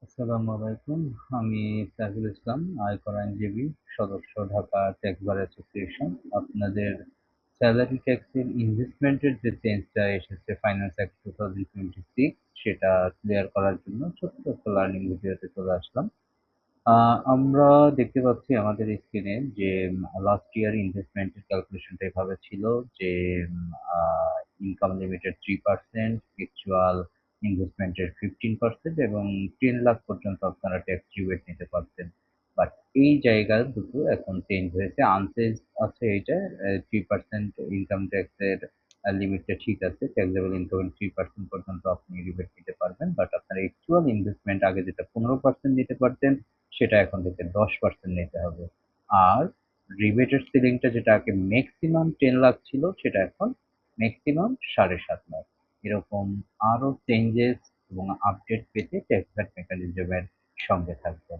আসসালামু আলাইকুম। আমি সাইফুল ইসলাম, আয়কর আইনজীবী, সদস্য ঢাকা ট্যাক্স বার অ্যাসোসিয়েশন। আপনাদের স্যালারি ট্যাক্সের ইনভেস্টমেন্টের যে চেঞ্জটা এসেছে ফাইন্যান্স অ্যাক্ট 2026 সেটা ক্লিয়ার করার জন্য ছোট্ট একটা লার্নিং ভিডিওতে চলে আসলাম। আমরা দেখতে পাচ্ছি আমাদের স্ক্রিনে যে লাস্ট ইয়ার ইনভেস্টমেন্টের ক্যালকুলেশনটা এভাবে ছিল যে ইনকাম লিমিটেড 3%, অ্যাকচুয়াল ইনভেস্টমেন্টের 15% এবং 10 লাখ পর্যন্ত আপনারা ট্যাক্স রিবেট নিতে পারতেন। বাট এই জায়গা দুটো এখন চেঞ্জ হয়েছে। আনচেঞ্জ আছে এইটা 3% ইনকাম ট্যাক্সের লিমিটটা ঠিক আছে। ট্যাক্সেবল ইনকামের 3% পর্যন্ত আপনি রিবেট নিতে পারবেন। বাট আপনার অ্যাকচুয়াল ইনভেস্টমেন্ট আগে যেটা 15% নিতে পারতেন সেটা এখন থেকে 10% নিতে হবে। আর রিবেটের সিলিংটা যেটা আগে ম্যাক্সিমাম 10 লাখ ছিল সেটা এখন ম্যাক্সিমাম 7.5 লাখ। এরকম আরো চেঞ্জেস এবং আপডেট পেতে ট্যাক্স মেকানিজমের সঙ্গে থাকবেন।